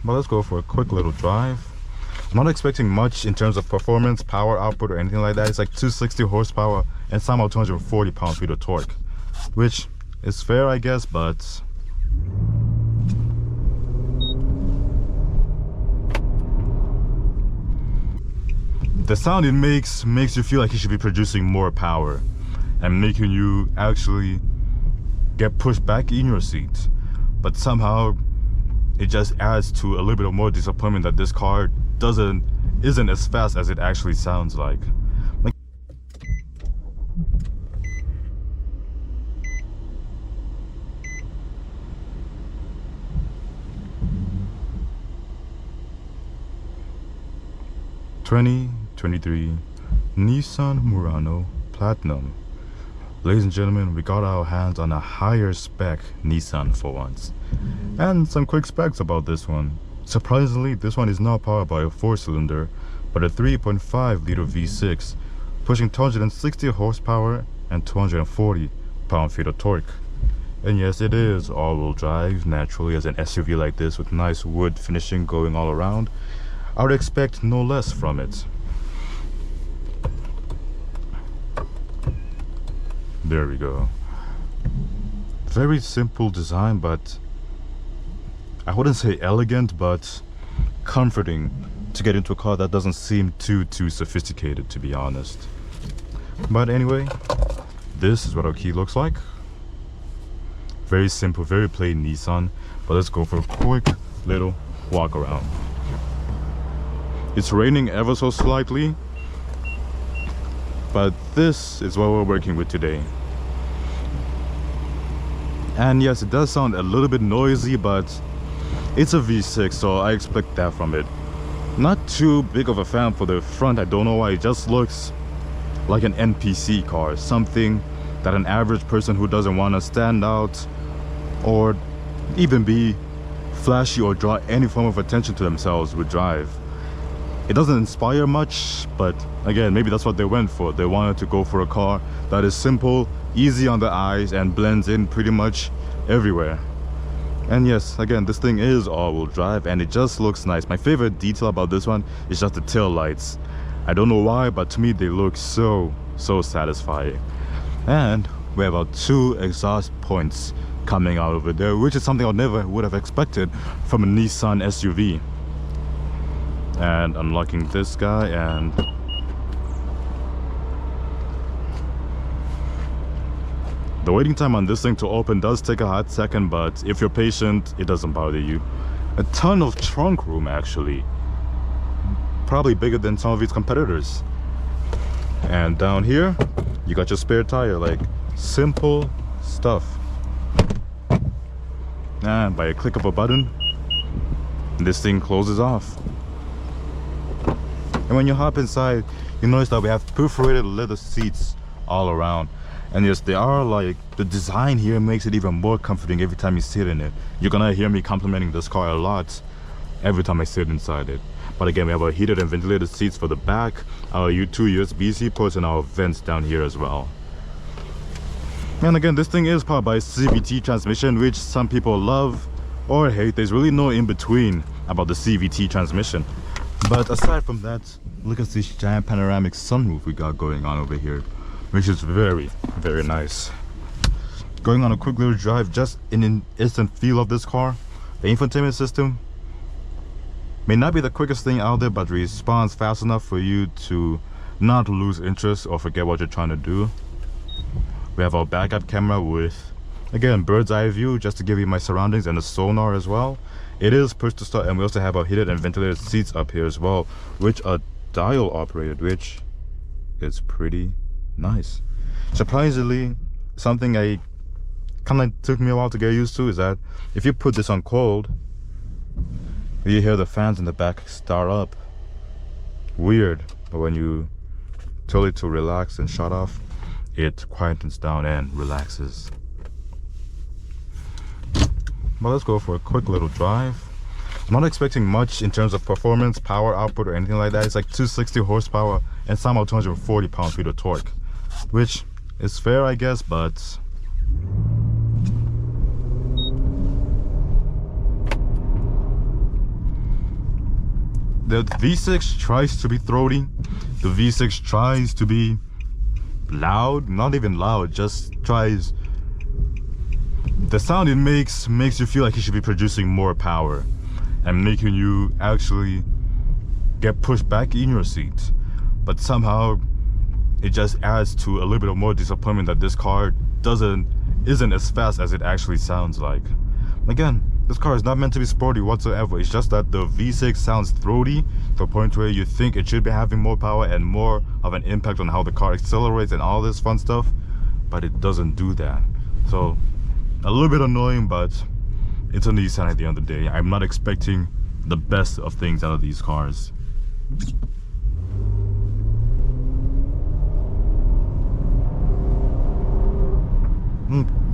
But let's go for a quick little drive. I'm not expecting much in terms of performance, power output, or anything like that. It's like 260 horsepower and somehow 240 pound-feet of torque, which is fair, I guess, but the sound it makes you feel like you should be producing more power and making you actually get pushed back in your seat. But somehow it just adds to a little bit of more disappointment that this car isn't as fast as it actually sounds like. ...2023 Nissan Murano Platinum. Ladies and gentlemen, we got our hands on a higher spec Nissan for once. And some quick specs about this one. Surprisingly, this one is not powered by a 4-cylinder, but a 3.5 liter V6, pushing 260 horsepower and 240 pound-feet of torque. And yes, it is all-wheel drive. Naturally, as an SUV like this with nice wood finishing going all around, I would expect no less from it. There we go. Very simple design, but I wouldn't say elegant, but comforting to get into a car that doesn't seem too sophisticated, to be honest. But anyway, this is what our key looks like. Very simple, very plain Nissan. But let's go for a quick little walk around. It's raining ever so slightly, but this is what we're working with today. And yes, it does sound a little bit noisy, but it's a V6, so I expect that from it. Not too big of a fan for the front. I don't know why. It just looks like an NPC car, something that an average person who doesn't want to stand out or even be flashy or draw any form of attention to themselves would drive. It doesn't inspire much, but again, maybe that's what they went for. They wanted to go for a car that is simple, easy on the eyes, and blends in pretty much everywhere. And yes, again, this thing is all-wheel drive and it just looks nice. My favorite detail about this one is just the tail lights. I don't know why, but to me they look so satisfying. And we have our 2 exhaust points coming out over there, which is something I never would have expected from a Nissan SUV. And unlocking this guy, and the waiting time on this thing to open does take a hot second, but if you're patient, it doesn't bother you. A ton of trunk room, actually. Probably bigger than some of its competitors. And down here, you got your spare tire. Like, simple stuff. And by a click of a button, this thing closes off. And when you hop inside, you notice that we have perforated leather seats all around. And yes, they are like, the design here makes it even more comforting every time you sit in it. You're gonna hear me complimenting this car a lot every time I sit inside it. But again, we have our heated and ventilated seats for the back, our 2 USB-C ports, and our vents down here as well. And again, this thing is powered by CVT transmission, which some people love or hate. There's really no in-between about the CVT transmission. But aside from that, look at this giant panoramic sunroof we got going on over here, which is very nice. Going on a quick little drive, just in an instant feel of this car. The infotainment system may not be the quickest thing out there, but responds fast enough for you to not lose interest or forget what you're trying to do. We have our backup camera with, again, bird's eye view just to give you my surroundings, and a sonar as well. It is push to start, and we also have our heated and ventilated seats up here as well, which are dial operated, which is pretty nice. Surprisingly, something I kind of took me a while to get used to is that if you put this on cold, you hear the fans in the back start up. Weird, but when you tell it to relax and shut off, it quietens down and relaxes. But let's go for a quick little drive. I'm not expecting much in terms of performance, power output, or anything like that. It's like 260 horsepower and somehow 240 pound-feet of torque, which is fair, I guess, but the V6 tries to be throaty. The V6 tries to be loud, not even loud, just tries. The sound it makes you feel like you should be producing more power and making you actually get pushed back in your seat. But somehow it just adds to a little bit of more disappointment that this car isn't as fast as it actually sounds like. Again, this car is not meant to be sporty whatsoever. It's just that the V6 sounds throaty to a point where you think it should be having more power and more of an impact on how the car accelerates and all this fun stuff, but it doesn't do that. So a little bit annoying, but it's a Nissan at the end of the day. I'm not expecting the best of things out of these cars.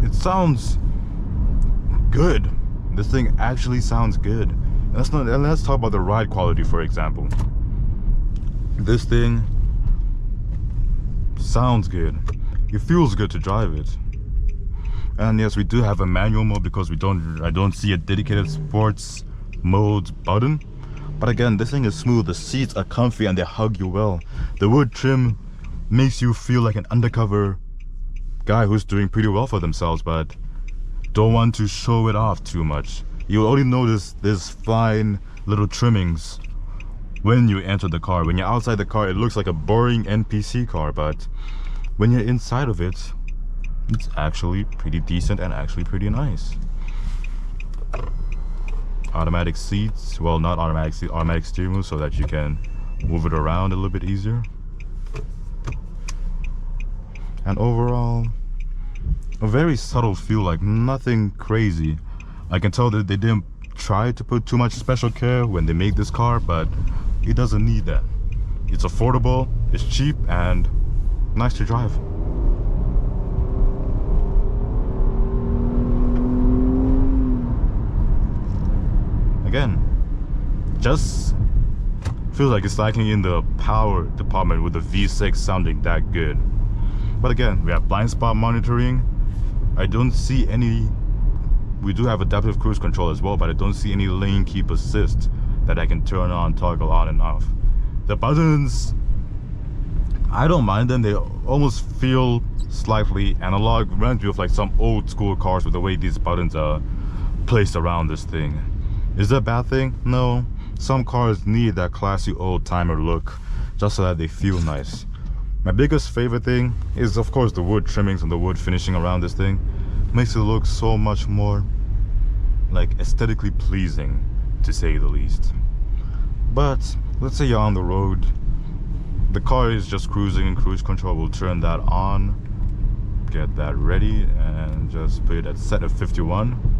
It sounds good. This thing actually sounds good. And let's talk about the ride quality, for example. This thing sounds good. It feels good to drive it. And yes, we do have a manual mode because I don't see a dedicated sports mode button. But again, this thing is smooth. The seats are comfy and they hug you well. The wood trim makes you feel like an undercover guy who's doing pretty well for themselves, but don't want to show it off too much. You'll only notice this fine little trimmings when you enter the car. When you're outside the car, it looks like a boring NPC car, but when you're inside of it, it's actually pretty decent and actually pretty nice. Automatic seats, well, not automatic seat, automatic steering wheel, so that you can move it around a little bit easier. And overall, a very subtle feel, like nothing crazy. I can tell that they didn't try to put too much special care when they made this car, but it doesn't need that. It's affordable, it's cheap, and nice to drive. Again, just feels like it's lacking in the power department with the V6 sounding that good. But again, we have blind spot monitoring. I don't see any. We do have adaptive cruise control as well, but I don't see any lane keep assist that I can turn on, toggle on and off. The buttons, I don't mind them. They almost feel slightly analog. Reminds me of like some old school cars with the way these buttons are placed around this thing. Is that a bad thing? No. Some cars need that classy old timer look just so that they feel nice. My biggest favorite thing is, of course, the wood trimmings and the wood finishing around this thing. Makes it look so much more like aesthetically pleasing, to say the least. But let's say you're on the road, the car is just cruising and cruise control will turn that on, get that ready, and just put it at set of 51.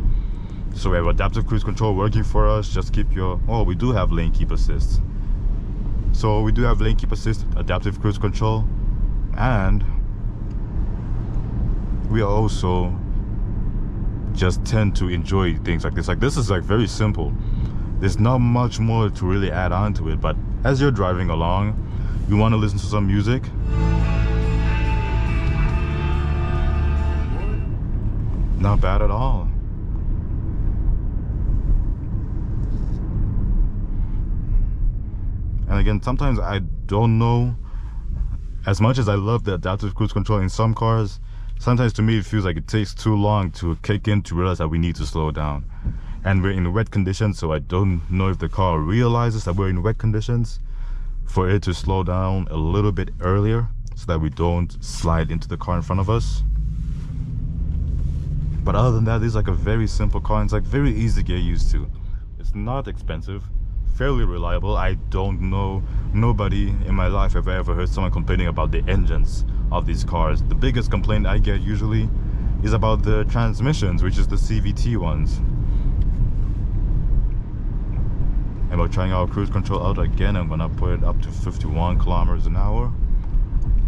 So we have adaptive cruise control working for us. Just keep your, oh, we do have lane keep assist. So we do have lane keep assist, adaptive cruise control, and we also just tend to enjoy things like this. Like this is like very simple. There's not much more to really add on to it, but as you're driving along, you want to listen to some music. Not bad at all. And again, sometimes I don't know, as much as I love the adaptive cruise control in some cars, sometimes to me it feels like it takes too long to kick in to realize that we need to slow down. And we're in wet conditions, so I don't know if the car realizes that we're in wet conditions for it to slow down a little bit earlier so that we don't slide into the car in front of us. But other than that, it's like a very simple car. It's like very easy to get used to. It's not expensive, fairly reliable. I don't know, nobody in my life have ever heard someone complaining about the engines of these cars. The biggest complaint I get usually is about the transmissions, which is the CVT ones. And we're trying our cruise control out again. I'm gonna put it up to 51 kilometers an hour,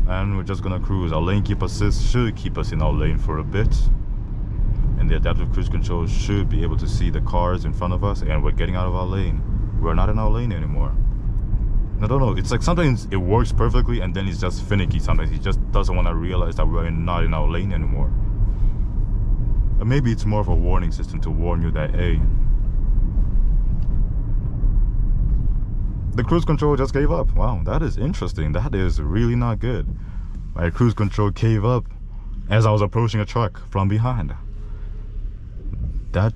and we're just gonna cruise. Our lane keep assist should keep us in our lane for a bit, and the adaptive cruise control should be able to see the cars in front of us, and we're getting out of our lane. We're not in our lane anymore. I don't know, it's like sometimes it works perfectly and then it's just finicky. Sometimes he just doesn't want to realize that we're not in our lane anymore. Or maybe it's more of a warning system to warn you that, hey, the cruise control just gave up. Wow, that is interesting. That is really not good. My cruise control gave up as I was approaching a truck from behind. That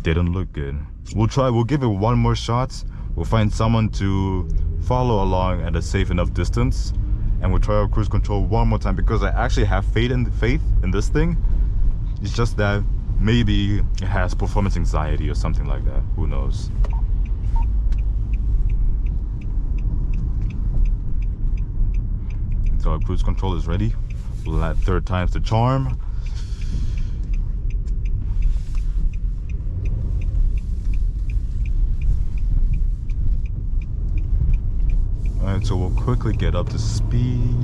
didn't look good. We'll give it one more shot. We'll find someone to follow along at a safe enough distance, and we'll try our cruise control one more time, because I actually have faith in this thing. It's just that maybe it has performance anxiety or something like that. Who knows? So our cruise control is ready. We'll add third time's the charm. Alright, so we'll quickly get up to speed.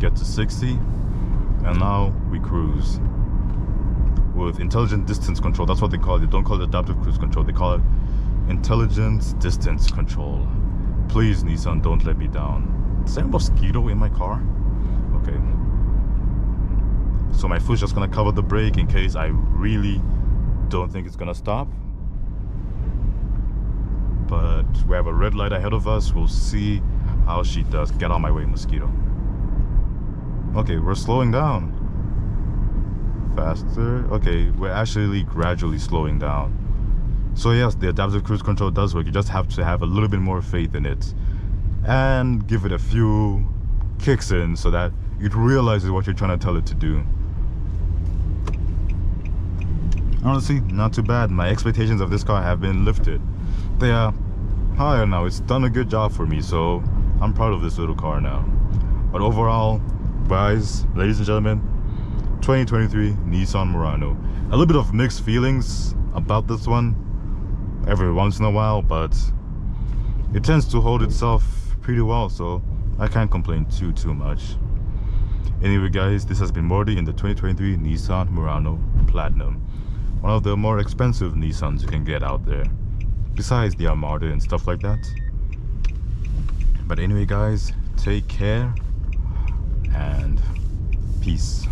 Get to 60. And now we cruise. With intelligent distance control. That's what they call it. They don't call it adaptive cruise control. They call it intelligent distance control. Please, Nissan, don't let me down. Is there a mosquito in my car? Okay. So my foot's just gonna cover the brake in case I really don't think it's gonna stop. But we have a red light ahead of us. We'll see how she does. Get out of my way, mosquito. Okay, we're slowing down. Faster. Okay, we're actually gradually slowing down. So yes, the adaptive cruise control does work. You just have to have a little bit more faith in it and give it a few kicks in so that it realizes what you're trying to tell it to do. Honestly, not too bad. My expectations of this car have been lifted. They are higher now. It's done a good job for me, so I'm proud of this little car now. But overall, guys, ladies and gentlemen, 2023 Nissan Murano. A little bit of mixed feelings about this one every once in a while, but it tends to hold itself pretty well, so I can't complain too much. Anyway guys, this has been Morty in the 2023 Nissan Murano Platinum. One of the more expensive Nissans you can get out there, besides the Armada and stuff like that. But anyway guys, take care and peace.